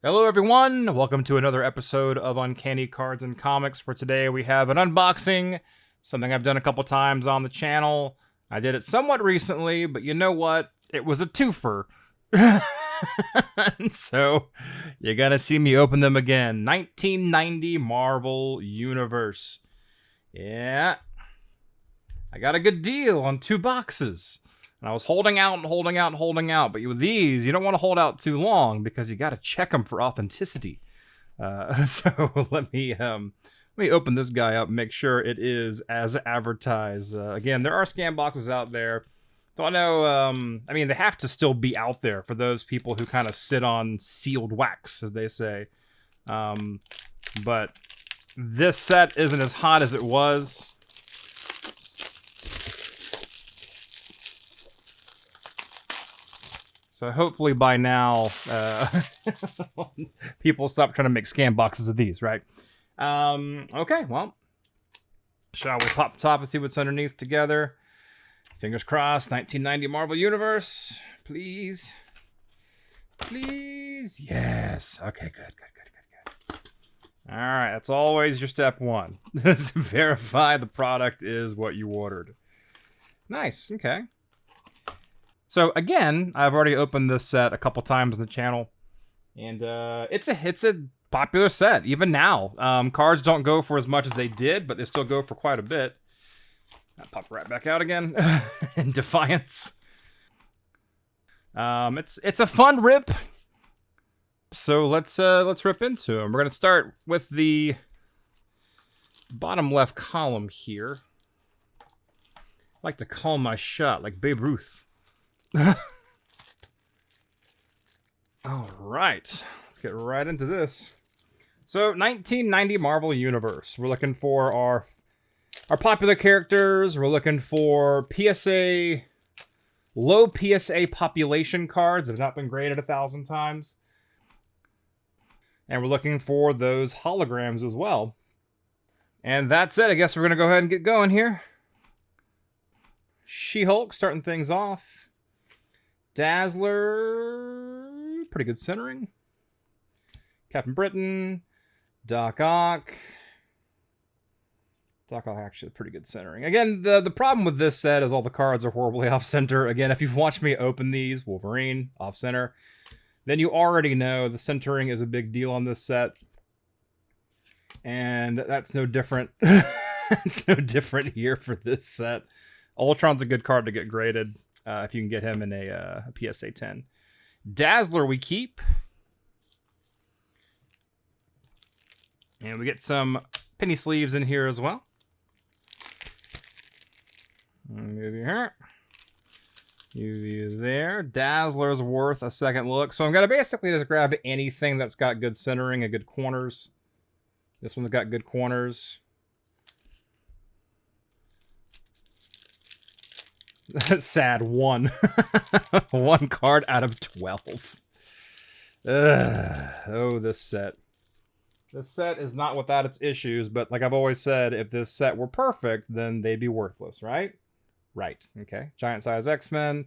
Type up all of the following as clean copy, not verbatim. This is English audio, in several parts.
Hello everyone, welcome to another episode of Uncanny Cards and Comics. For today we have an unboxing, something I've done a couple times on the channel. I did it somewhat recently, but you know what? It was a twofer. So you're gonna see me open them again. 1990 Marvel Universe. Yeah, I got a good deal on 2 boxes. And I was holding out and holding out and holding out. But with these, you don't want to hold out too long because you got to check them for authenticity. So let me open this guy up and make sure it is as advertised. Again, there are scan boxes out there. Don't know. I mean, they have to still be out there for those people who kind of sit on sealed wax, as they say. But this set isn't as hot as it was. So hopefully by now, people stop trying to make scan boxes of these, right? Okay, well, shall we pop the top and see what's underneath together? Fingers crossed, 1990 Marvel Universe. Please. Please. Yes. Okay, good. All right, that's always your step one. Verify the product is what you ordered. Nice, okay. So again, I've already opened this set a couple times on the channel, and it's a popular set even now. Cards don't go for as much as they did, but they still go for quite a bit. I'll pop right back out again in defiance. It's a fun rip. So let's rip into them. We're gonna start with the bottom left column here. I like to call my shot like Babe Ruth. All right, let's get right into this. So 1990 Marvel Universe. We're looking for our popular characters. We're looking for low PSA population cards that have not been graded 1,000 times. And we're looking for those holograms as well. And that's it. I guess we're going to go ahead and get going here. She-Hulk starting things off. Dazzler, pretty good centering. Captain Britain, Doc Ock. Doc Ock actually pretty good centering. Again, the problem with this set is all the cards are horribly off-center. Again, if you've watched me open these, Wolverine, off-center, then you already know the centering is a big deal on this set. And that's no different. It's no different here for this set. Ultron's a good card to get graded. If you can get him in a PSA 10. Dazzler we keep. And we get some penny sleeves in here as well. Move you here. UV there. Dazzler's worth a second look. So I'm going to basically just grab anything that's got good centering and good corners. This one's got good corners. Sad one. One card out of 12. Oh, this set. This set is not without its issues, but like I've always said, if this set were perfect, then they'd be worthless, right? Right. Okay. Giant size X-Men.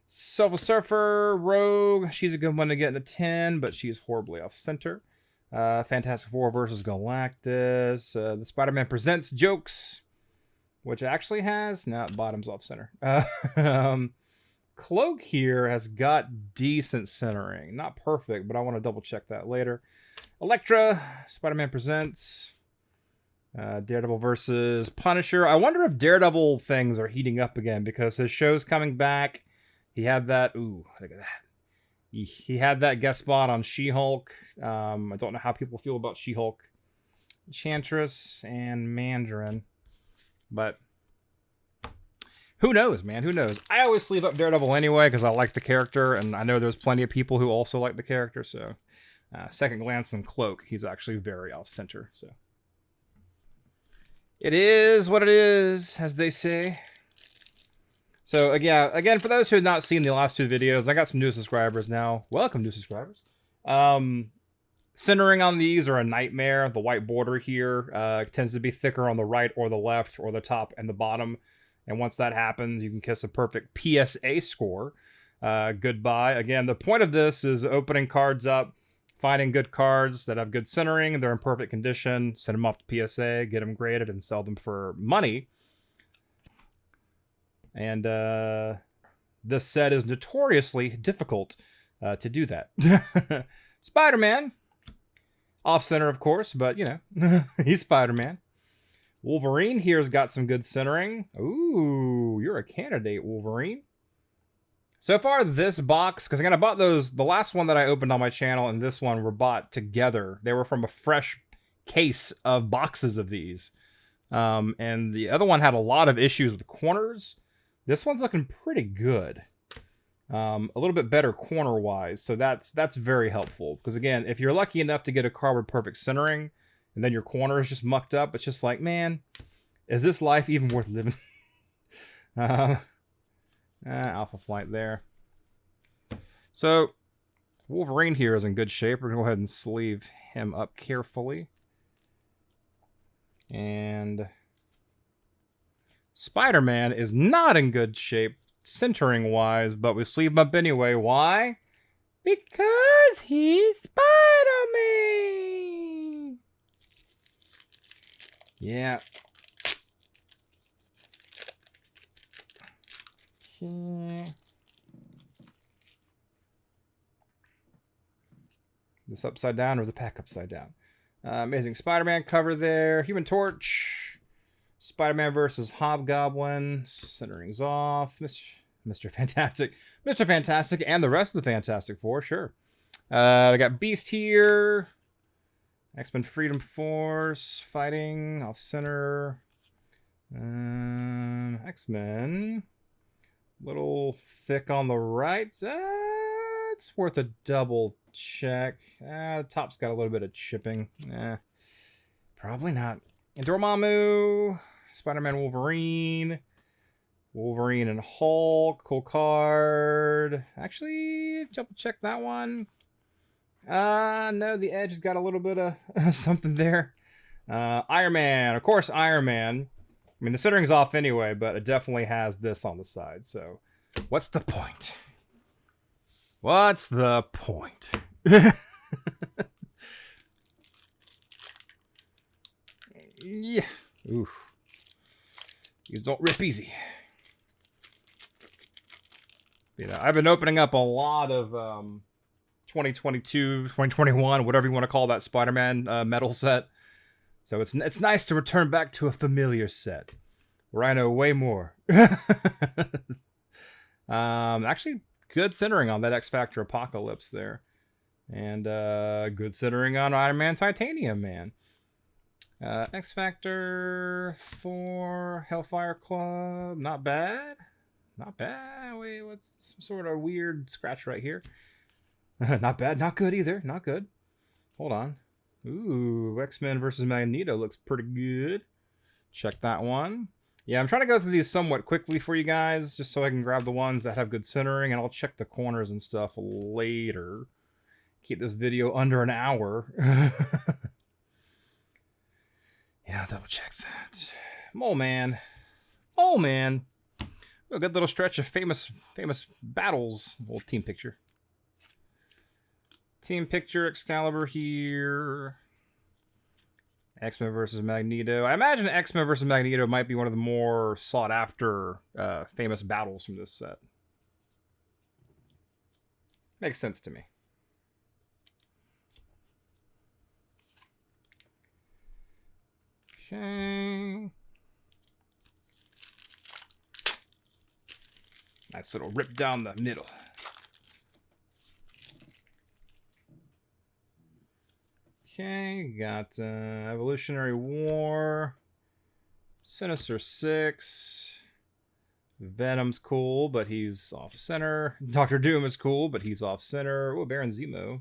Silver Surfer, Rogue. She's a good one to get in a 10, but she's horribly off center. Fantastic Four versus Galactus. The Spider-Man Presents jokes. Which actually has... No, bottom's off center. Cloak here has got decent centering. Not perfect, but I want to double check that later. Elektra, Spider-Man Presents. Daredevil versus Punisher. I wonder if Daredevil things are heating up again because his show's coming back. He had that... Ooh, look at that. He had that guest spot on She-Hulk. I don't know how people feel about She-Hulk. Enchantress and Mandarin. But who knows, man? Who knows? I always sleeve up Daredevil anyway because I like the character, and I know there's plenty of people who also like the character. So, second glance in Cloak, he's actually very off-center. So, it is what it is, as they say. So, again, for those who have not seen the last 2 videos, I got some new subscribers now. Welcome, new subscribers. Centering on these are a nightmare. The white border here tends to be thicker on the right or the left or the top and the bottom. And once that happens, you can kiss a perfect PSA score. Goodbye. Again, the point of this is opening cards up finding good cards that have good centering, they're in perfect condition, send them off to PSA, get them graded, and sell them for money. And this set is notoriously difficult to do that. Spider-Man. Off-center, of course, but, you know, he's Spider-Man. Wolverine here's got some good centering. Ooh, you're a candidate, Wolverine. So far, this box, because again, I bought those, the last one that I opened on my channel and this one were bought together. They were from a fresh case of boxes of these. And the other one had a lot of issues with corners. This one's looking pretty good. A little bit better corner-wise, so that's very helpful. Because again, if you're lucky enough to get a card with perfect centering, and then your corner is just mucked up, it's just like, man, is this life even worth living? Alpha Flight there. So, Wolverine here is in good shape. We're going to go ahead and sleeve him up carefully. And Spider-Man is not in good shape centering-wise, but we sleeve him up anyway. Why? Because he's Spider-Man! Yeah. Okay. This upside down or the pack upside down? Amazing Spider-Man cover there. Human Torch. Spider-Man versus Hobgoblin. Centering's off. Mr. Fantastic. Mr. Fantastic and the rest of the Fantastic Four, sure. We got Beast here. X-Men Freedom Force. Fighting. Off center. X-Men. Little thick on the right. It's worth a double check. The top's got a little bit of chipping. Probably not. And Dormammu, Spider-Man Wolverine, Wolverine and Hulk, cool card. Actually, double check that one. No, the edge has got a little bit of something there. Iron Man, of course, Iron Man. I mean, the centering's off anyway, but it definitely has this on the side. So, what's the point? What's the point? Yeah. Oof. These don't rip easy. You know, I've been opening up a lot of 2022, 2021, whatever you want to call that Spider-Man metal set. So it's nice to return back to a familiar set where I know way more. Actually, good centering on that X Factor Apocalypse there. And good centering on Iron Man Titanium Man. X Factor, Thor, Hellfire Club, not bad. Not bad. Wait, what's some sort of weird scratch right here? Not bad, not good either. Not good. Hold on. Ooh, X-Men versus Magneto looks pretty good. Check that one. Yeah, I'm trying to go through these somewhat quickly for you guys, just so I can grab the ones that have good centering, and I'll check the corners and stuff later. Keep this video under an hour. Yeah, I'll double check that. Mole Man. Mole Man. A good little stretch of famous battles. Little team picture. Team picture, Excalibur here. X-Men versus Magneto. I imagine X-Men versus Magneto might be one of the more sought after famous battles from this set. Makes sense to me. Okay. Nice little rip down the middle. Okay, got Evolutionary War, Sinister Six, Venom's cool, but he's off center. Doctor Doom is cool, but he's off center. Oh, Baron Zemo.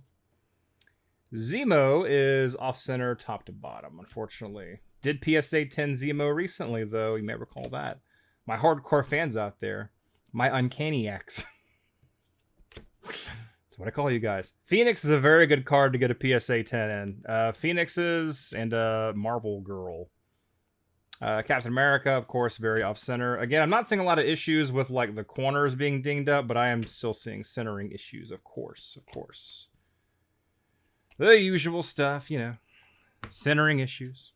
Zemo is off center, top to bottom, unfortunately. Did PSA 10 Zemo recently, though. You may recall that. My hardcore fans out there. My Uncanny X. That's what I call you guys. Phoenix is a very good card to get a PSA 10 in. Phoenix's and Marvel Girl. Captain America, of course, very off-center. Again, I'm not seeing a lot of issues with like the corners being dinged up, but I am still seeing centering issues, of course. The usual stuff, you know. Centering issues.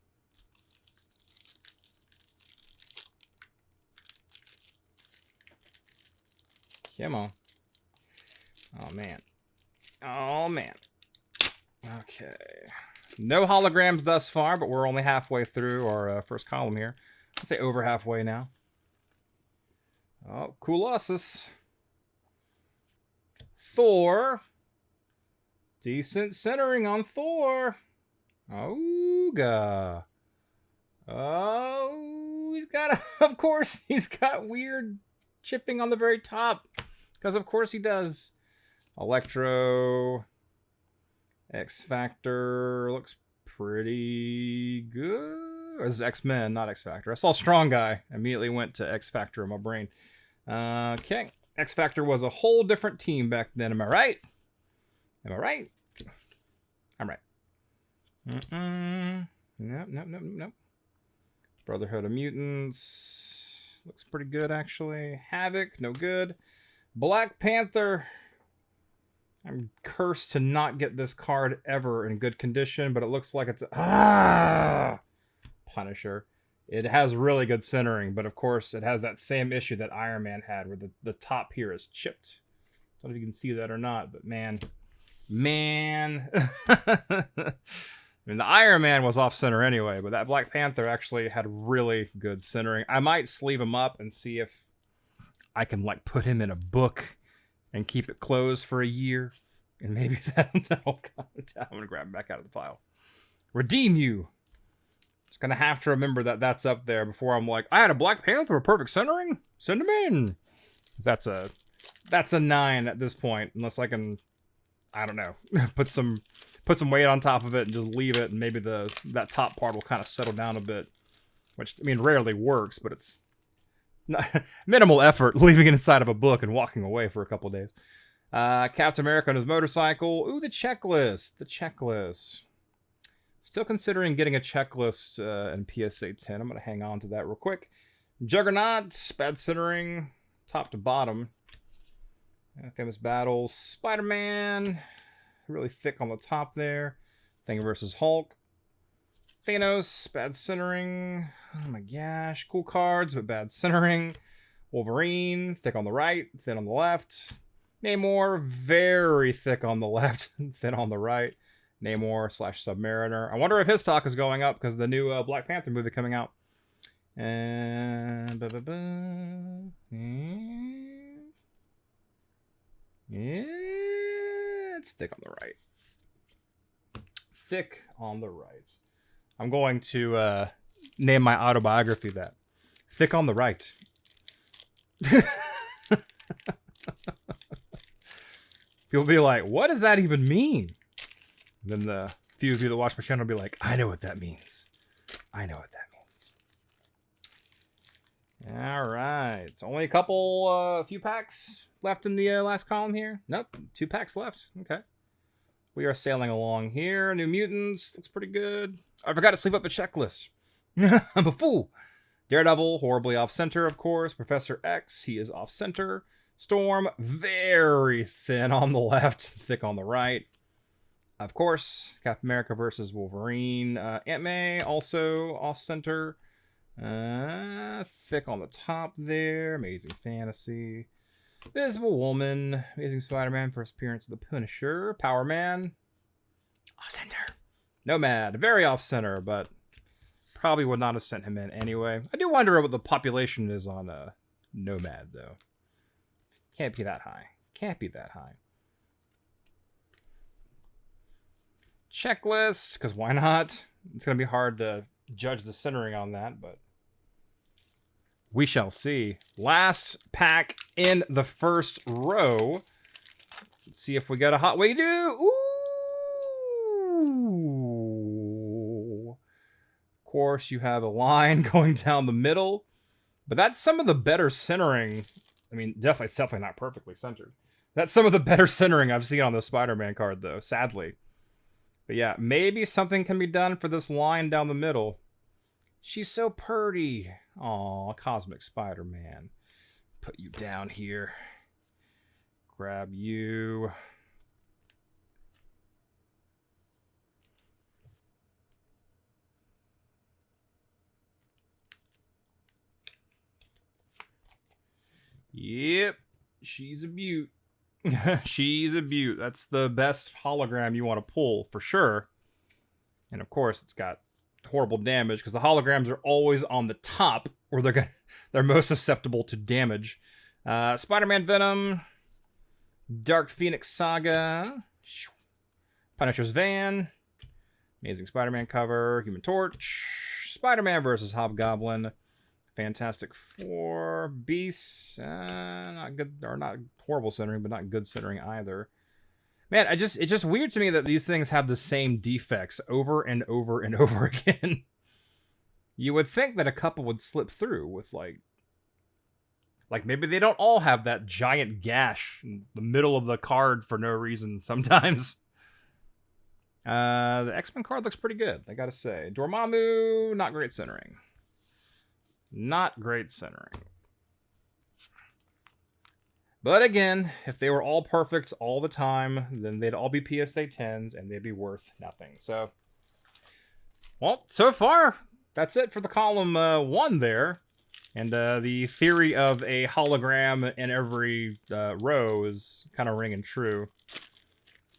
Come on. Oh, man. Oh, man. Okay. No holograms thus far, but we're only halfway through our first column here. I'd say over halfway now. Oh, Colossus. Thor. Decent centering on Thor. Ooga. Oh, he's got, of course, he's got weird chipping on the very top. Because of course he does. Electro. X Factor looks pretty good. Or this is X-Men, not X Factor. I saw Strong Guy. Immediately went to X Factor in my brain. Okay. X Factor was a whole different team back then. Am I right? Am I right? I'm right. Nope. Brotherhood of Mutants. Looks pretty good, actually. Havoc, no good. Black Panther. I'm cursed to not get this card ever in good condition, but it looks like it's... Punisher. It has really good centering, but of course it has that same issue that Iron Man had, where the top here is chipped. I don't know if you can see that or not, but man... I mean, the Iron Man was off center anyway, but that Black Panther actually had really good centering. I might sleeve him up and see if I can like put him in a book and keep it closed for a year, and maybe that'll come down. I'm gonna grab him back out of the pile. Redeem you. Just gonna have to remember that that's up there before I'm like, I had a Black Panther with perfect centering. Send him in. That's a 9 at this point, unless I can, I don't know, put some weight on top of it and just leave it, and maybe that top part will kind of settle down a bit, which I mean rarely works, but it's not, minimal effort leaving it inside of a book and walking away for a couple of days. Captain America on his motorcycle. Ooh, the checklist. Still considering getting a checklist in PSA 10. I'm gonna hang on to that real quick. Juggernaut, bad centering, top to bottom. Famous battles. Spider-Man, really thick on the top there. Thing versus Hulk. Thanos, bad centering. Oh my gosh, cool cards, but bad centering. Wolverine, thick on the right, thin on the left. Namor, very thick on the left, thin on the right. Namor / Submariner. I wonder if his stock is going up because of the new Black Panther movie coming out. And... yeah, it's thick on the right. Thick on the right. I'm going to name my autobiography that. Thick on the right. People be like, what does that even mean? And then the few of you that watch my channel will be like, I know what that means. I know what that means. All right. It's only a few packs left in the last column here. Nope. 2 packs left. Okay. We are sailing along here. New Mutants. Looks pretty good. I forgot to sleeve up the checklist. I'm a fool. Daredevil, horribly off-center, of course. Professor X, he is off-center. Storm, very thin on the left, thick on the right. Of course, Captain America versus Wolverine. Aunt May, also off-center. Thick on the top there. Amazing Fantasy. Invisible Woman. Amazing Spider-Man, first appearance of the Punisher. Power Man. Off-center. Nomad, very off-center, but probably would not have sent him in anyway. I do wonder what the population is on Nomad, though. Can't be that high. Can't be that high. Checklist, because why not? It's going to be hard to judge the centering on that, but we shall see. Last pack in the first row. Let's see if we got a hot way to do. Ooh. Of course, you have a line going down the middle, but that's some of the better centering. I mean, it's definitely not perfectly centered. That's some of the better centering I've seen on the Spider-Man card, though, sadly. But yeah, maybe something can be done for this line down the middle. She's so purty. Aw, Cosmic Spider-Man. Put you down here. Grab you. Yep. She's a beaut. She's a beaut. That's the best hologram you want to pull, for sure. And of course, it's got horrible damage, because the holograms are always on the top, where they're most susceptible to damage. Spider-Man Venom. Dark Phoenix Saga. Punisher's Van. Amazing Spider-Man cover. Human Torch. Spider-Man versus Hobgoblin. Fantastic Four. Beasts. Not good, or not horrible centering, but not good centering either. Man, it's just weird to me that these things have the same defects over and over and over again. You would think that a couple would slip through with like maybe they don't all have that giant gash in the middle of the card for no reason sometimes. The X-Men card looks pretty good, I gotta say. Dormammu, not great centering. Not great centering. But again, if they were all perfect all the time, then they'd all be PSA 10s and they'd be worth nothing. So, well, so far, that's it for the column 1 there. And the theory of a hologram in every row is kind of ringing true.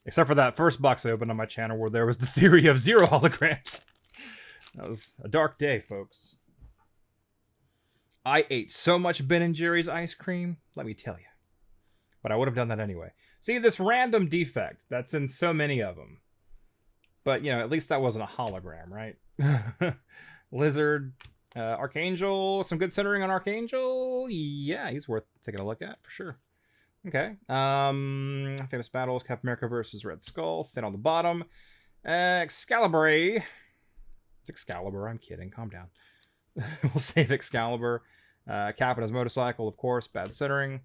Except for that first box I opened on my channel where there was the theory of 0 holograms. That was a dark day, folks. I ate so much Ben & Jerry's ice cream, let me tell you. But I would have done that anyway. See, this random defect that's in so many of them. But, you know, at least that wasn't a hologram, right? Lizard, Archangel, some good centering on Archangel. Yeah, he's worth taking a look at, for sure. Okay. Famous Battles, Captain America versus Red Skull, thin on the bottom. Excalibur. It's Excalibur, I'm kidding, calm down. We'll save Excalibur. Cap on his motorcycle, of course, bad centering.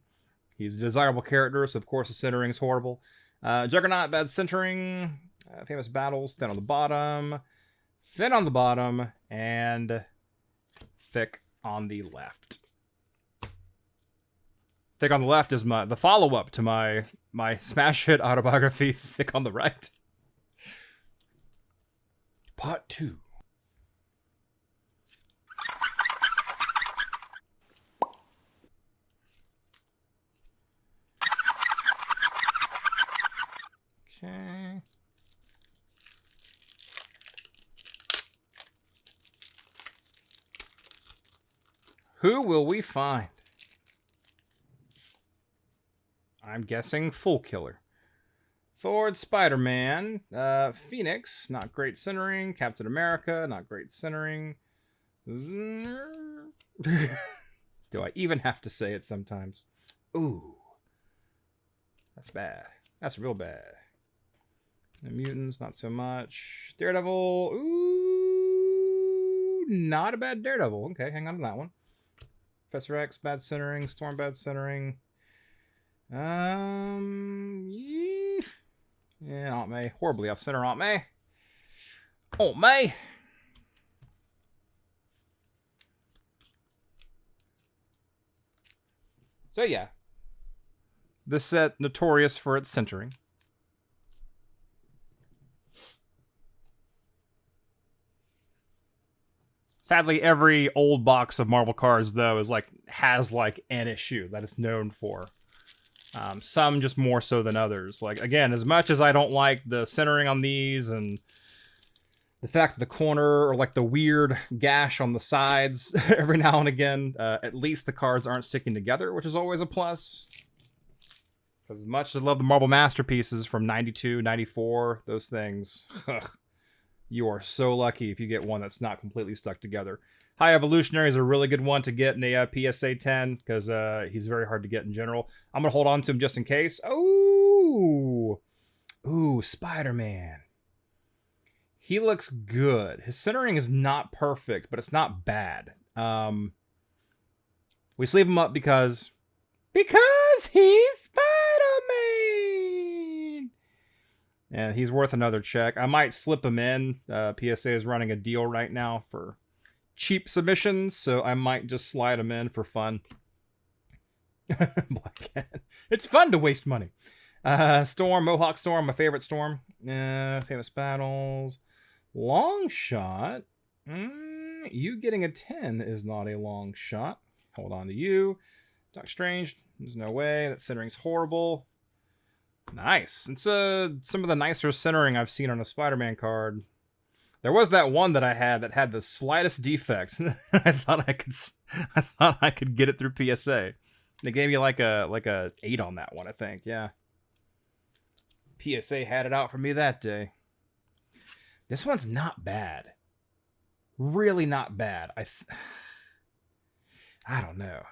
He's a desirable character, so of course the centering is horrible. Juggernaut, bad centering. Famous Battles, thin on the bottom. Thin on the bottom, and thick on the left. Thick on the left is the follow-up to my smash hit autobiography, Thick on the Right. Part 2. Okay. Who will we find? I'm guessing Full Killer. Thor, Spider-Man, Phoenix, not great centering. Captain America, not great centering. Do I even have to say it sometimes? Ooh. That's bad. That's real bad. The Mutants, not so much. Daredevil, ooh, not a bad Daredevil. Okay, hang on to that one. Professor X, bad centering. Storm, bad centering. Yeah, Aunt May, horribly off center. Aunt May. Aunt May. So yeah, this set notorious for its centering. Sadly, every old box of Marvel cards, though, has an issue that it's known for. Some just more so than others. Like, again, as much as I don't like the centering on these and the fact that the corner or like the weird gash on the sides every now and again, at least the cards aren't sticking together, which is always a plus. As much as I love the Marvel Masterpieces from 92, 94, those things, you are so lucky if you get one that's not completely stuck together. High Evolutionary is a really good one to get in a PSA 10 because he's very hard to get in general. I'm going to hold on to him just in case. Ooh, Spider-Man. He looks good. His centering is not perfect, but it's not bad. We sleeve him up because he's Spider-Man. And he's worth another check. I might slip him in. PSA is running a deal right now for cheap submissions, so I might just slide him in for fun. Black Cat. It's fun to waste money. Storm, Mohawk Storm, my favorite Storm. Famous Battles. Long Shot. You getting a 10 is not a long shot. Hold on to you. Doctor Strange. There's no way. That centering's horrible. Nice. It's some of the nicer centering I've seen on a Spider-Man card. There was that one that I had that had the slightest defect. I thought I could get it through PSA. They gave me like a 8 on that one, I think. Yeah. PSA had it out for me that day. This one's not bad. Really not bad. I don't know.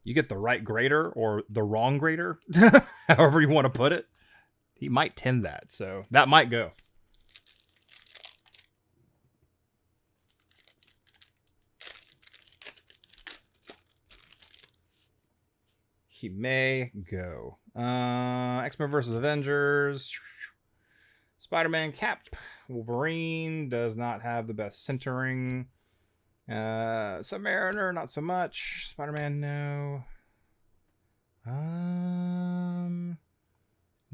You get the right grader or the wrong grader, however you want to put it. He might tend that, so that might go. He may go. X-Men vs. Avengers. Spider-Man Cap. Wolverine does not have the best centering. Submariner, not so much. Spider-Man, no.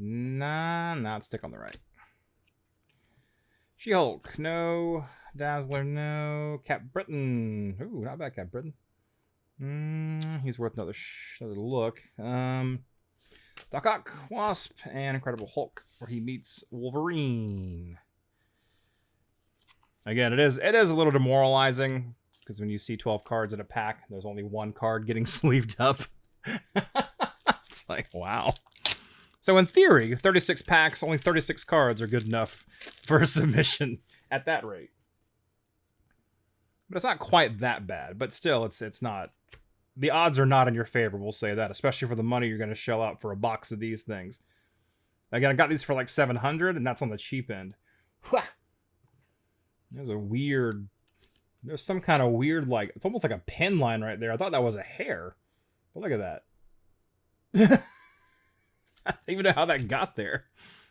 Nah, not stick on the right. She-Hulk, no. Dazzler, no. Cap Britain. Ooh, not bad, Cap Britain. He's worth another look. Doc Ock, Wasp, and Incredible Hulk, where he meets Wolverine. Again, it is a little demoralizing because when you see 12 cards in a pack, there's only one card getting sleeved up. It's like, wow. So in theory, 36 packs, only 36 cards are good enough for a submission at that rate. But it's not quite that bad. But still, it's not. The odds are not in your favor, we'll say that, especially for the money you're going to shell out for a box of these things. Again, I got these for like $700, and that's on the cheap end. There's some kind of weird, like, it's almost like a pen line right there. I thought that was a hair. But look at that. I don't even know how that got there.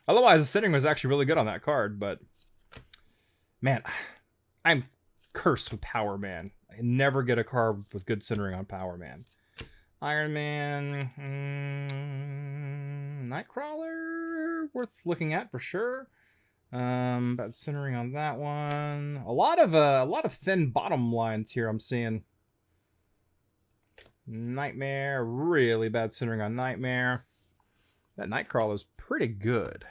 Otherwise, the centering was actually really good on that card, but man, I'm cursed with Power Man. I never get a card with good centering on Power Man. Iron Man, Nightcrawler, worth looking at for sure. Bad centering on that one. A lot of thin bottom lines here I'm seeing. Nightmare, really bad centering on Nightmare. That Nightcrawler's pretty good.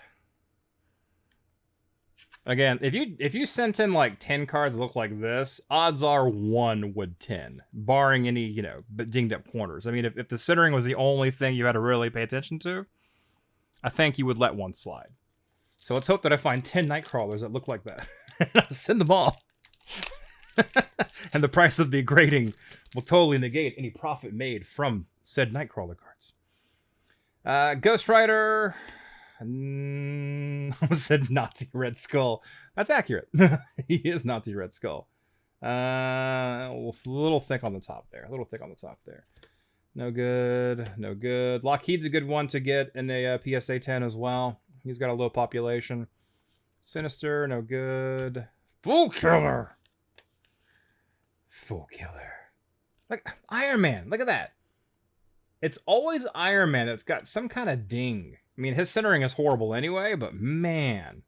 Again, if you sent in like 10 cards that look like this, odds are one would 10, barring any, dinged up corners. I mean, if the centering was the only thing you had to really pay attention to, I think you would let one slide. So let's hope that I find 10 Nightcrawlers that look like that. And I'll send them all. And the price of the grading will totally negate any profit made from said Nightcrawler cards. Ghost Rider. I almost said Nazi Red Skull. That's accurate. He is Nazi Red Skull. A little thick on the top there. No good. No good. Lockheed's a good one to get in a PSA 10 as well. He's got a low population. Sinister, no good. Full Killer. Like Iron Man. Look at that. It's always Iron Man that's got some kind of ding. I mean, his centering is horrible anyway, but man.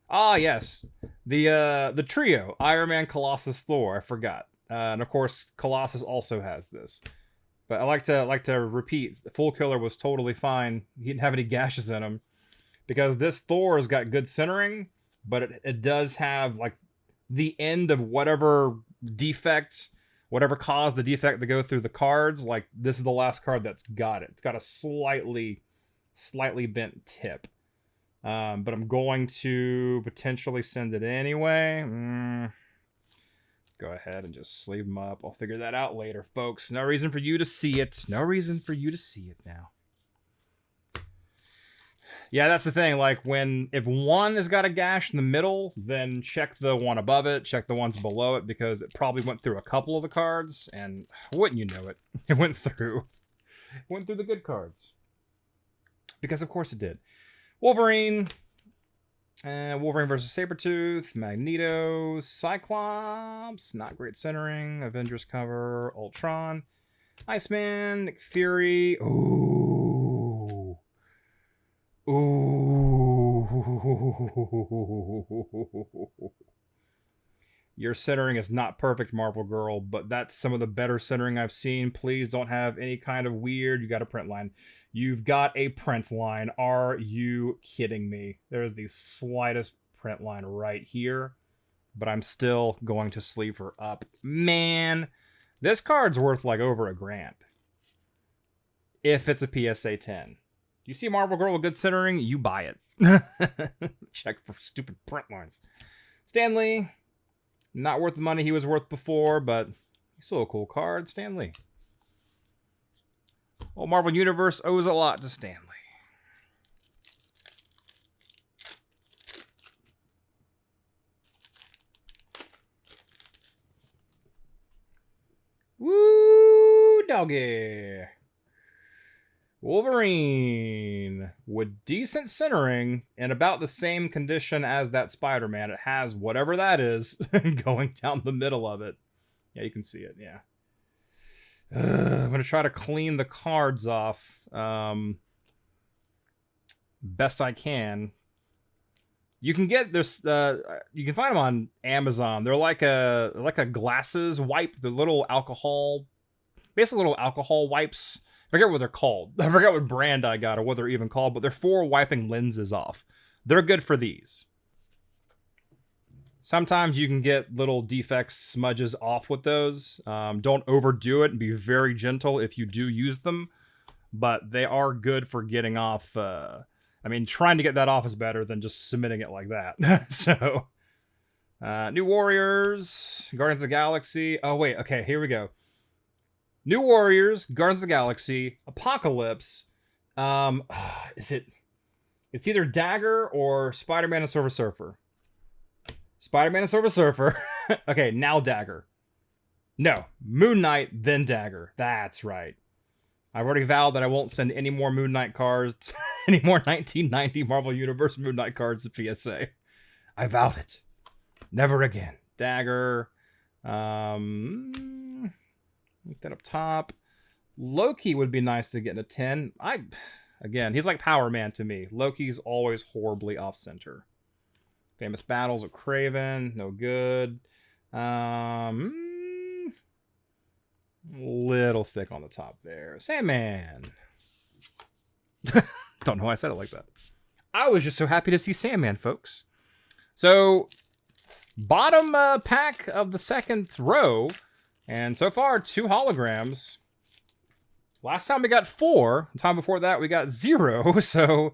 Ah, yes. The trio. Iron Man, Colossus, Thor. I forgot. And of course, Colossus also has this. But I like to repeat, Full Killer was totally fine. He didn't have any gashes in him. Because this Thor has got good centering, but it does have like the end of whatever defect, whatever caused the defect to go through the cards. Like this is the last card that's got it. It's got a slightly bent tip. But I'm going to potentially send it anyway. Go ahead and just sleeve them up. I'll figure that out later, folks. No reason for you to see it. No reason for you to see it now. Yeah, that's the thing. Like if one has got a gash in the middle, then check the one above it, check the ones below it, because it probably went through a couple of the cards, and wouldn't you know it? It went through the good cards. Because of course it did. Wolverine versus Sabretooth, Magneto, Cyclops, not great centering, Avengers cover, Ultron, Iceman, Nick Fury. Ooh. Your centering is not perfect, Marvel Girl, but that's some of the better centering I've seen. Please don't have any kind of weird. You got a print line. You've got a print line. Are you kidding me? There's the slightest print line right here, but I'm still going to sleeve her up. Man, this card's worth like over $1,000 if it's a PSA 10. You see Marvel Girl with good centering, you buy it. Check for stupid print lines. Stanley, not worth the money he was worth before, but he's still a cool card. Stanley. Well, Marvel Universe owes a lot to Stanley. Woo, doggy. Wolverine with decent centering and about the same condition as that Spider-Man. It has whatever that is going down the middle of it. Yeah, you can see it. Yeah. I'm going to try to clean the cards off best I can. You can get this. You can find them on Amazon. They're like a glasses wipe. The little alcohol, basically little alcohol wipes. I forget what they're called. I forget what brand I got or what they're even called, but they're for wiping lenses off. They're good for these. Sometimes you can get little defects, smudges off with those. Don't overdo it and be very gentle if you do use them, but they are good for getting off. I mean, trying to get that off is better than just submitting it like that. So, New Warriors, Guardians of the Galaxy. Oh, wait. Okay, here we go. New Warriors, Guardians of the Galaxy, Apocalypse. It's either Dagger or Spider-Man and Silver Surfer. Spider-Man and Silver Surfer. Okay, now Dagger. No, Moon Knight, then Dagger. That's right. I've already vowed that I won't send any more Moon Knight cards, any more 1990 Marvel Universe Moon Knight cards to PSA. I vowed it. Never again. Dagger. Look that up top. Loki would be nice to get in a 10. Again, he's like Power Man to me. Loki's always horribly off-center. Famous Battles of Kraven, no good. Little thick on the top there. Sandman. Don't know why I said it like that. I was just so happy to see Sandman, folks. So, bottom pack of the second row. And so far, 2 holograms. Last time we got 4. The time before that, we got 0. So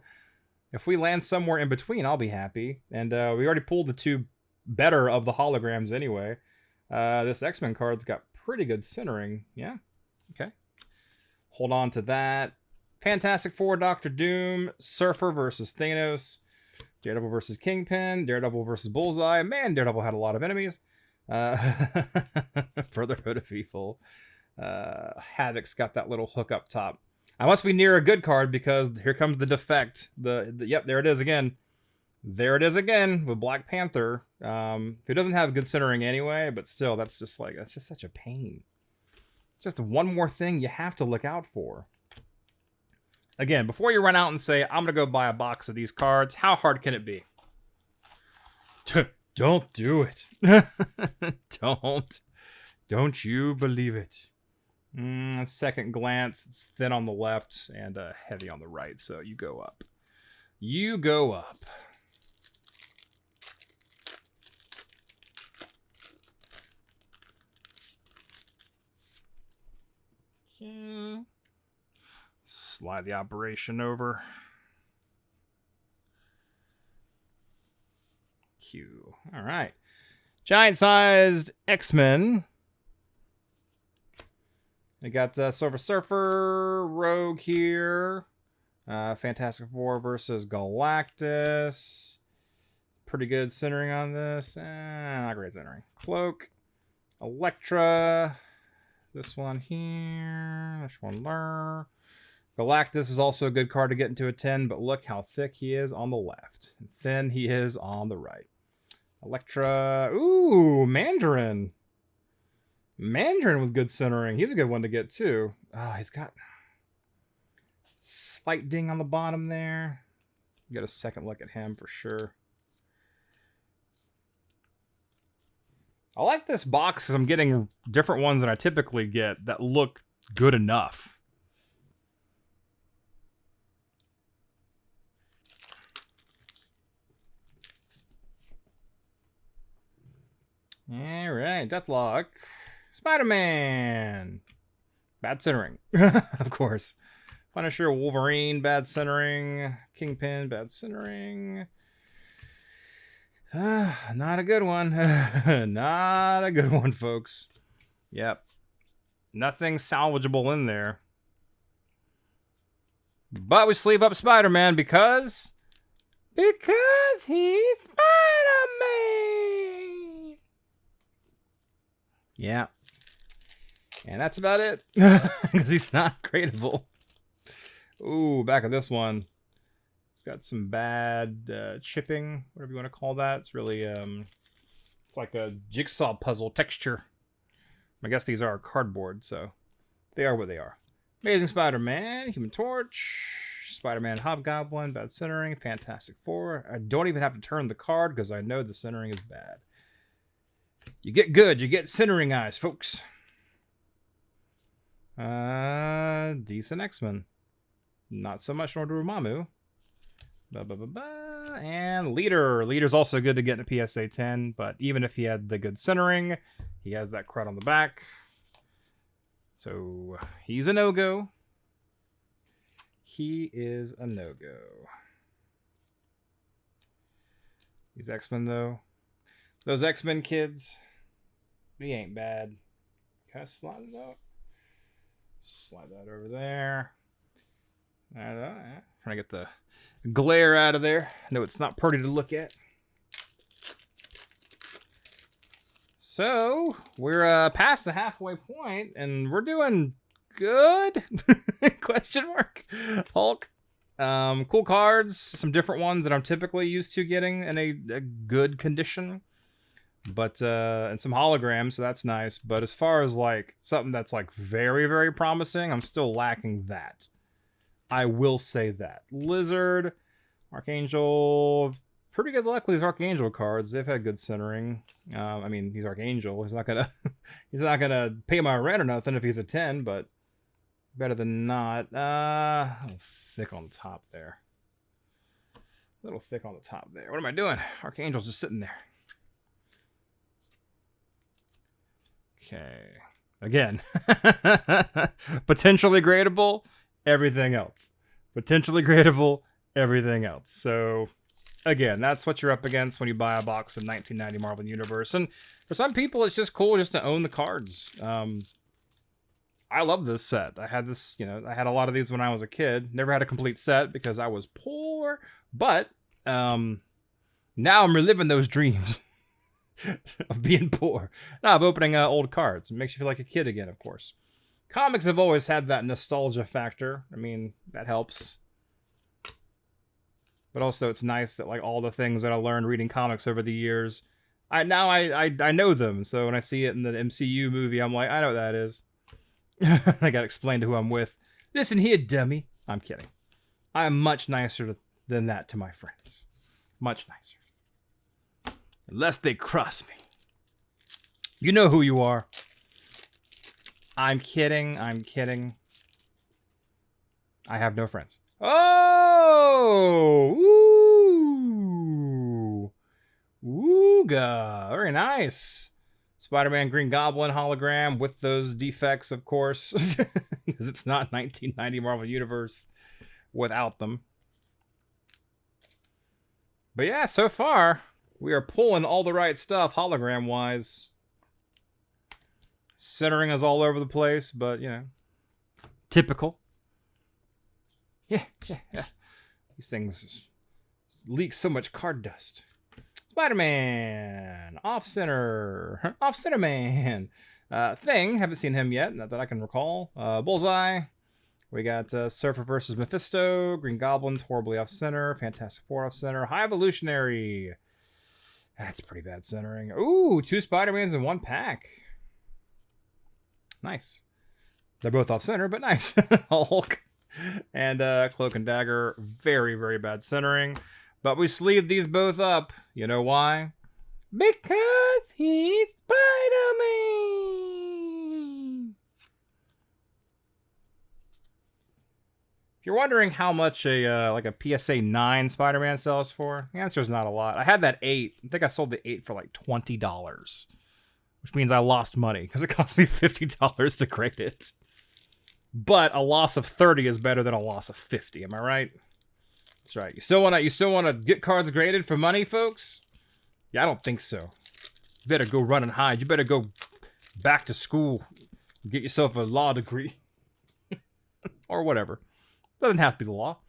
if we land somewhere in between, I'll be happy. And we already pulled the 2 better of the holograms anyway. This X-Men card's got pretty good centering. Yeah. Okay. Hold on to that. Fantastic Four, Doctor Doom, Surfer versus Thanos, Daredevil versus Kingpin, Daredevil versus Bullseye. Man, Daredevil had a lot of enemies. Brotherhood of Evil. Havoc's got that little hook up top. I must be near a good card because here comes the defect. Yep, there it is again. There it is again with Black Panther, who doesn't have good centering anyway, but still, that's just such a pain. It's just one more thing you have to look out for. Again, before you run out and say, I'm going to go buy a box of these cards, how hard can it be? Don't do it. Don't you believe it. Second glance, it's thin on the left and heavy on the right, so you go up. You go up. Okay. Slide the operation over. Q. All right. Giant-sized X-Men. I got Silver Surfer, Rogue here. Fantastic Four versus Galactus. Pretty good centering on this. Not great centering. Cloak. Elektra. This one here. This one there. Galactus is also a good card to get into a 10, but look how thick he is on the left. And thin he is on the right. Elektra. Ooh, Mandarin. Mandarin with good centering. He's a good one to get too. He's got slight ding on the bottom there. Get a second look at him for sure. I like this box because I'm getting different ones than I typically get that look good enough. All right, Deathlock. Spider-Man. Bad centering, of course. Punisher, Wolverine, bad centering. Kingpin, bad centering. Not a good one. Not a good one, folks. Yep. Nothing salvageable in there. But we sleeve up Spider-Man because he's Spider-Man. Yeah. And that's about it. Because he's not gradable. Ooh, back of this one. It's got some bad chipping, whatever you want to call that. It's really, it's like a jigsaw puzzle texture. I guess these are cardboard, so they are what they are. Amazing Spider-Man, Human Torch, Spider-Man Hobgoblin, bad centering, Fantastic Four. I don't even have to turn the card because I know the centering is bad. You get good, you get centering eyes, folks. Decent X-Men. Not so much Dormammu. And Leader. Leader's also good to get in a PSA 10, but even if he had the good centering, he has that crud on the back. So he's a no-go. He is a no-go. These X-Men, though. Those X-Men kids, they ain't bad. Can I slide it out? Slide that over there. Trying to get the glare out of there. No, it's not pretty to look at. So we're past the halfway point, and we're doing good. Question mark. Hulk. Cool cards. Some different ones that I'm typically used to getting in a good condition. But and some holograms, so that's nice. But as far as like something that's like very, very promising, I'm still lacking that. I will say that. Lizard, Archangel, pretty good luck with these Archangel cards. They've had good centering. I mean, he's Archangel. He's not gonna pay my rent or nothing if he's a 10, but better than not. A little thick on the top there. A little thick on the top there. What am I doing? Archangel's just sitting there. Okay. Again. Potentially gradable. Everything else. Potentially gradable. Everything else. So, again, that's what you're up against when you buy a box of 1990 Marvel Universe. And for some people, it's just cool just to own the cards. I love this set. I had this, I had a lot of these when I was a kid. Never had a complete set because I was poor. But now I'm reliving those dreams of being poor. Now I'm opening old cards. It makes you feel like a kid again, of course. Comics have always had that nostalgia factor. I mean, that helps. But also it's nice that like all the things that I learned reading comics over the years, I know them. So when I see it in the MCU movie, I'm like, I know what that is. I gotta explain to who I'm with. Listen here, dummy. I'm kidding. I'm much nicer than that to my friends. Much nicer. Unless they cross me. You know who you are. I'm kidding. I'm kidding. I have no friends. Oh! Ooh! Ooga! Very nice. Spider-Man Green Goblin hologram with those defects, of course. Because it's not 1990 Marvel Universe without them. But yeah, so far, we are pulling all the right stuff hologram-wise. Centering is all over the place, but, typical. Yeah. These things leak so much card dust. Spider-Man! Off-center! Off-center man! Thing, haven't seen him yet, not that I can recall. Bullseye. We got Surfer versus Mephisto. Green Goblin's horribly off-center. Fantastic Four off-center. High Evolutionary. That's pretty bad centering. Ooh, 2 Spider-Mans in 1 pack. Nice. They're both off-center, but nice. Hulk. And Cloak and Dagger. Very, very bad centering. But we sleeved these both up. You know why? Because he's Spider-Man. If you're wondering how much a like a PSA 9 Spider-Man sells for, the answer is not a lot. I had that 8. I think I sold the 8 for like $20, which means I lost money because it cost me $50 to grade it. But a loss of 30 is better than a loss of 50. Am I right? That's right. You still wanna get cards graded for money, folks? Yeah, I don't think so. You better go run and hide. You better go back to school, get yourself a law degree, or whatever. Doesn't have to be the law.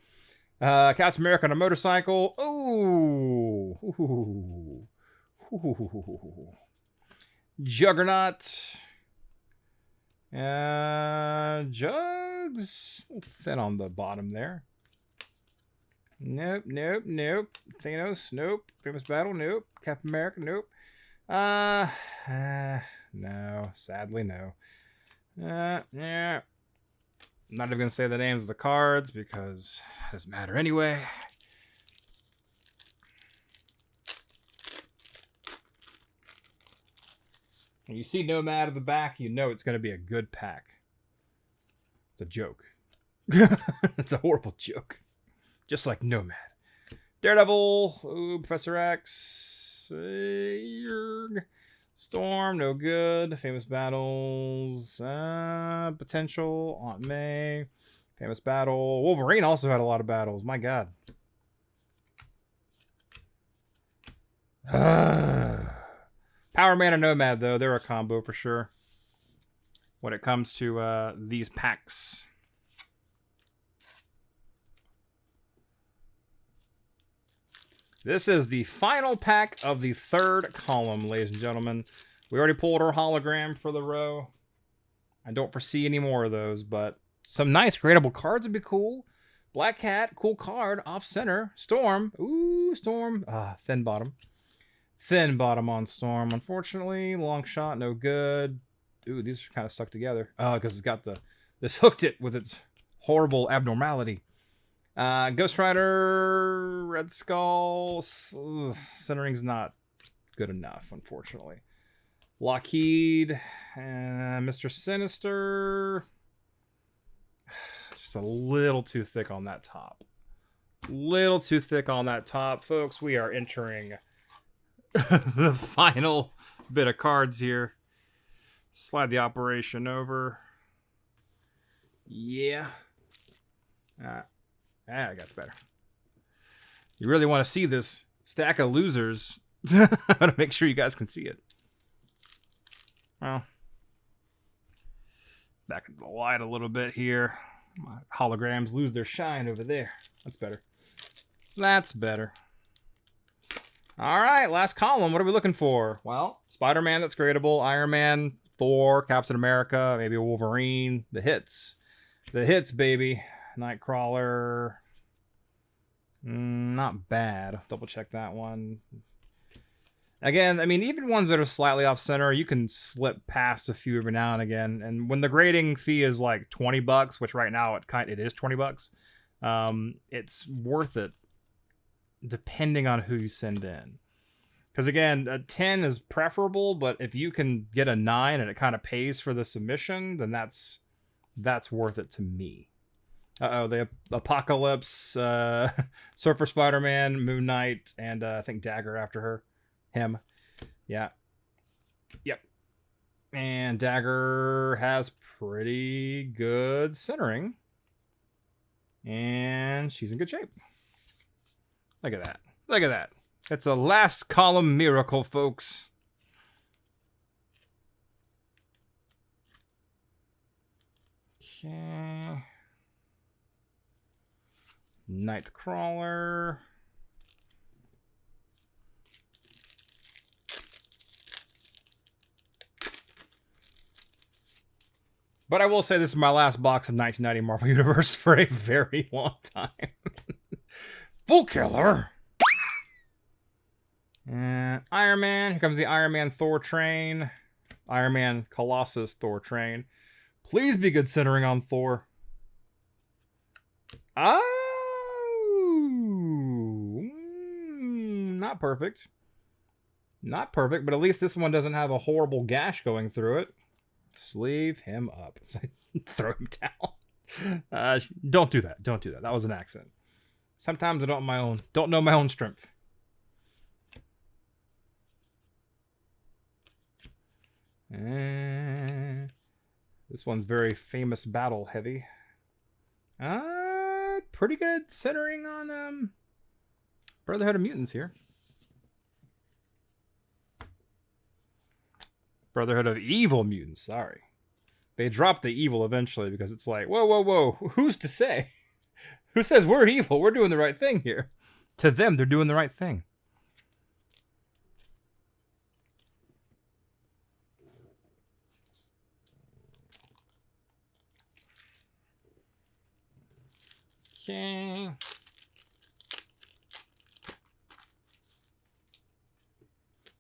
Captain America on a motorcycle. Ooh. Ooh. Juggernaut. Jugs. Thin on the bottom there. Nope. Thanos, nope. Famous Battle, nope. Captain America, nope. No. Sadly, no. Yeah. I'm not even going to say the names of the cards because it doesn't matter anyway. When you see Nomad at the back, you know it's going to be a good pack. It's a joke. It's a horrible joke. Just like Nomad. Daredevil. Ooh, Professor X. Storm, no good. Famous Battles. Potential. Aunt May. Famous Battle. Wolverine also had a lot of battles. My God. Power Man and Nomad, though. They're a combo for sure. When it comes to these packs. This is the final pack of the third column, ladies and gentlemen. We already pulled our hologram for the row. I don't foresee any more of those, but some nice gradable cards would be cool. Black Cat, cool card, off center. Storm, ooh, Storm. Thin bottom. Thin bottom on Storm, unfortunately. Long shot, no good. Ooh, these are kind of stuck together. Oh, because it's got this hooked it with its horrible abnormality. Ghost Rider, Red Skull, centering's not good enough, unfortunately. Lockheed, Mr. Sinister, just a little too thick on that top. Little too thick on that top, folks. We are entering the final bit of cards here. Slide the operation over. Yeah. I got better. You really want to see this stack of losers. I want to make sure you guys can see it. Well, back into the light a little bit here. My holograms lose their shine over there. That's better. That's better. All right, last column. What are we looking for? Well, Spider-Man that's gradable, Iron Man, Thor, Captain America, maybe a Wolverine. The hits. The hits, baby. Nightcrawler. Not bad. Double check that one. Again, I mean, even ones that are slightly off center, you can slip past a few every now and again. And when the grading fee is like $20, which right now it is $20, it's worth it depending on who you send in. Because again, a 10 is preferable, but if you can get a 9 and it kind of pays for the submission, then that's worth it to me. The Apocalypse, Surfer Spider-Man, Moon Knight, and I think Dagger after her. Him. Yeah. Yep. And Dagger has pretty good centering. And she's in good shape. Look at that. Look at that. It's a last column miracle, folks. Okay. Nightcrawler. But I will say this is my last box of 1990 Marvel Universe for a very long time. Full killer. And Iron Man. Here comes the Iron Man Thor train. Iron Man Colossus Thor train. Please be good centering on Thor. Oh, not perfect. Not perfect, but at least this one doesn't have a horrible gash going through it. Sleeve him up. Throw him down. Don't do that. Don't do that. That was an accident. Sometimes I don't know my own strength. This one's very famous battle heavy. Pretty good centering on Brotherhood of Mutants here. Brotherhood of Evil Mutants, sorry. They dropped the evil eventually because it's like, whoa, whoa, whoa, who's to say? Who says we're evil? We're doing the right thing here. To them, they're doing the right thing. Okay.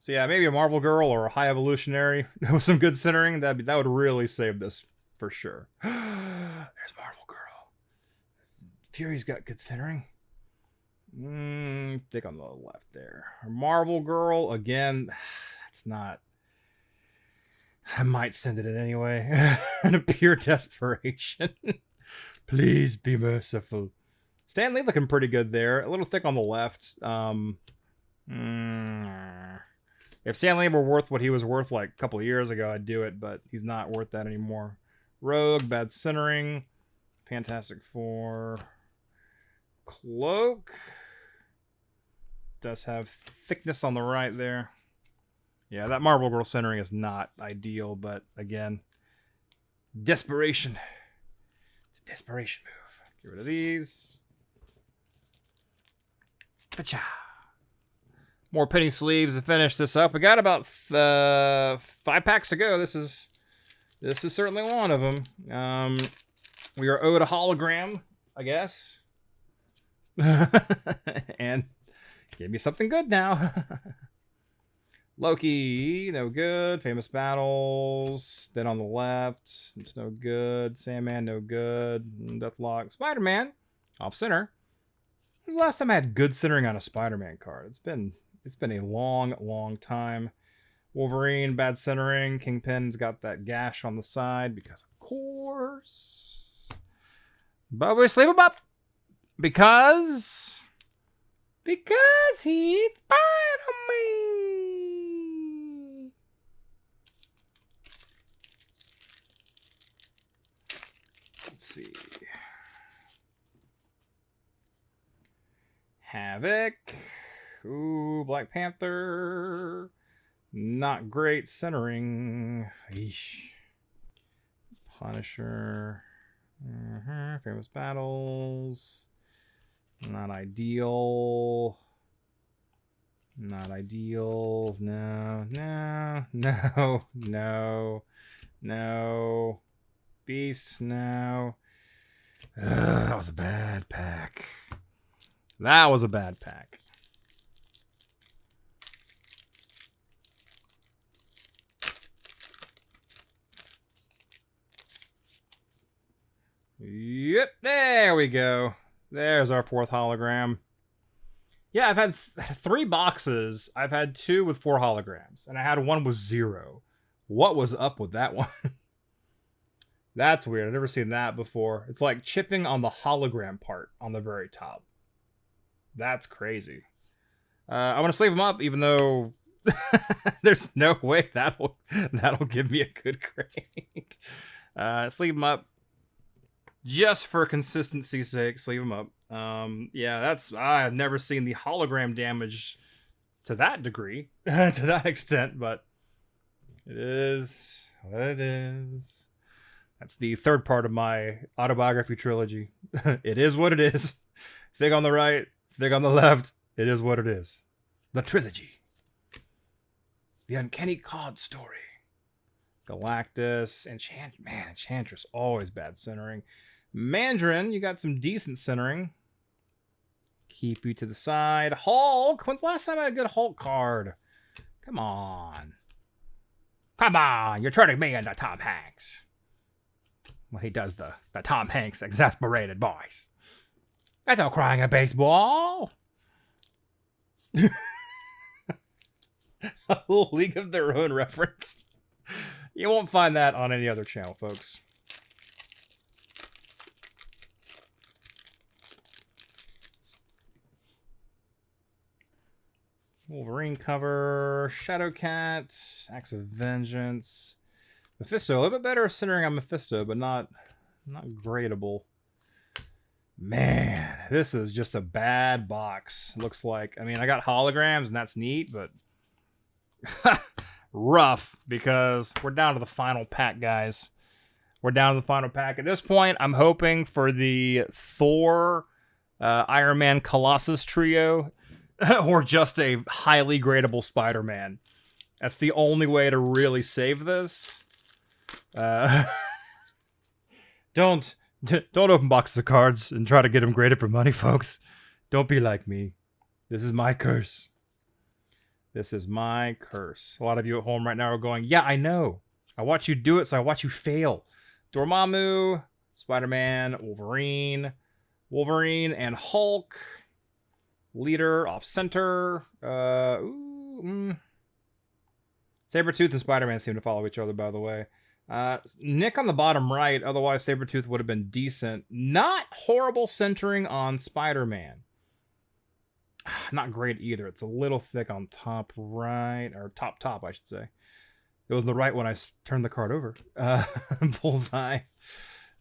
So yeah, maybe a Marvel Girl or a High Evolutionary with some good centering. That would really save this for sure. There's Marvel Girl. Fury's got good centering. Think on the left there. Marvel Girl again. That's not. I might send it in anyway. In a pure desperation. Please be merciful. Stan Lee looking pretty good there. A little thick on the left. If Stan Lee were worth what he was worth like a couple of years ago, I'd do it, but he's not worth that anymore. Rogue, bad centering. Fantastic Four. Cloak. Does have thickness on the right there. Yeah, that Marvel Girl centering is not ideal, but again, desperation. It's a desperation move. Get rid of these. Pacha. More penny sleeves to finish this up. We got about 5 packs to go. This is certainly one of them. We are owed a hologram, I guess. And give me something good now. Loki, no good. Famous Battles. Then on the left, it's no good. Sandman, no good. Deathlock. Spider-Man, off center. This is the last time I had good centering on a Spider-Man card. It's been a long, long time. Wolverine, bad centering. Kingpin's got that gash on the side because, of course. But we sleeve him up because he's Spider-Man. Let's see. Havoc. Ooh, Black Panther. Not great centering. Eesh. Punisher. Famous Battles. Not ideal. Not ideal. No, no, no, no, no. Beast, no. That was a bad pack. That was a bad pack. Yep, there we go. There's our 4th hologram. Yeah, I've had 3 boxes. I've had 2 with 4 holograms, and I had 1 with 0. What was up with that one? That's weird. I've never seen that before. It's like chipping on the hologram part on the very top. That's crazy. I want to sleeve them up, even though there's no way that'll give me a good grade. Sleeve them up. Just for consistency's sake, sleeve them up. Yeah, I've never seen the hologram damage to that degree, to that extent, but it is what it is. That's the 3rd part of my autobiography trilogy. It is what it is. Thick on the right, thick on the left. It is what it is. The trilogy. The Uncanny card story. Galactus, Enchantress, always bad centering. Mandarin, you got some decent centering. Keep you to the side. Hulk, when's the last time I had a good Hulk card? Come on. Come on, you're turning me into Tom Hanks. When he does the Tom Hanks exasperated voice. That's no crying at baseball. A League of Their Own reference. You won't find that on any other channel, folks. Wolverine cover, Shadowcat, Axe of Vengeance, Mephisto. A little bit better centering on Mephisto, but not gradable. Man, this is just a bad box. Looks like. I mean, I got holograms, and that's neat, but rough, because we're down to the final pack, guys. We're down to the final pack. At this point, I'm hoping for the Thor, Iron Man, Colossus trio, or just a highly gradable Spider-Man. That's the only way to really save this. Don't open boxes of cards and try to get them graded for money, folks. Don't be like me. This is my curse. This is my curse. A lot of you at home right now are going, yeah, I know. I watch you do it, so I watch you fail. Dormammu, Spider-Man, Wolverine and Hulk. Leader off center. Sabretooth and Spider-Man seem to follow each other, by the way. Nick on the bottom right, otherwise Sabretooth would have been decent. Not horrible centering on Spider-Man. Not great either. It's a little thick on top right, or top, I should say. It was the right when I turned the card over. Bullseye.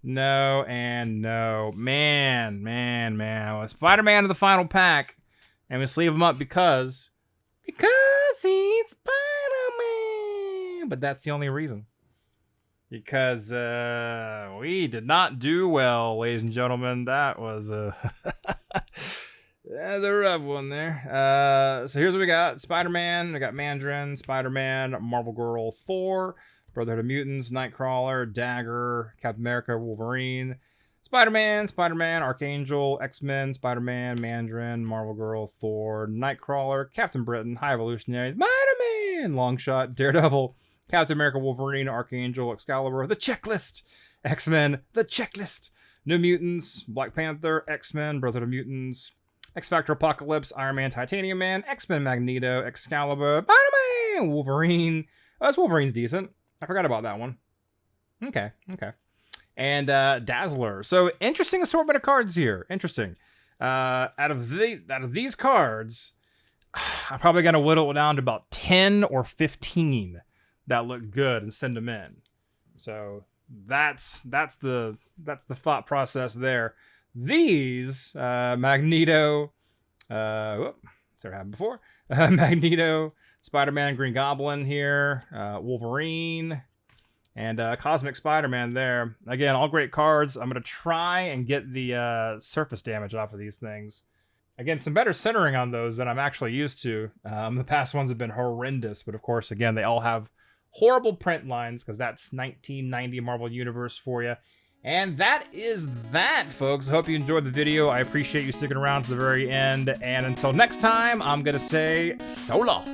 No and no. Man. Spider-Man to the final pack. And we sleeve him up because he's Spider-Man. But that's the only reason. Because we did not do well, ladies and gentlemen. That was that's a rough one there. So here's what we got. Spider-Man. We got Mandarin, Spider-Man, Marvel Girl, Thor, Brotherhood of Mutants, Nightcrawler, Dagger, Captain America, Wolverine, Spider-Man, Archangel, X-Men, Spider-Man, Mandarin, Marvel Girl, Thor, Nightcrawler, Captain Britain, High Evolutionary, Spider-Man, Longshot, Daredevil, Captain America, Wolverine, Archangel, Excalibur, The Checklist, X-Men, The Checklist, New Mutants, Black Panther, X-Men, Brotherhood of Mutants, X-Factor, Apocalypse, Iron Man, Titanium Man, X-Men, Magneto, Excalibur, Spider-Man, Wolverine. Oh, this Wolverine's decent. I forgot about that one. Okay. And Dazzler. So interesting assortment of cards here. Interesting. Out of these cards, I'm probably gonna whittle it down to about 10 or 15 that look good and send them in. So that's the thought process there. These Magneto, sorry, happened before. Magneto, Spider-Man, Green Goblin here, Wolverine, and Cosmic Spider-Man there. Again, all great cards. I'm going to try and get the surface damage off of these things. Again, some better centering on those than I'm actually used to. The past ones have been horrendous, but of course, again, they all have horrible print lines because that's 1990 Marvel Universe for you. And that is that, folks. I hope you enjoyed the video. I appreciate you sticking around to the very end. And until next time, I'm going to say so long.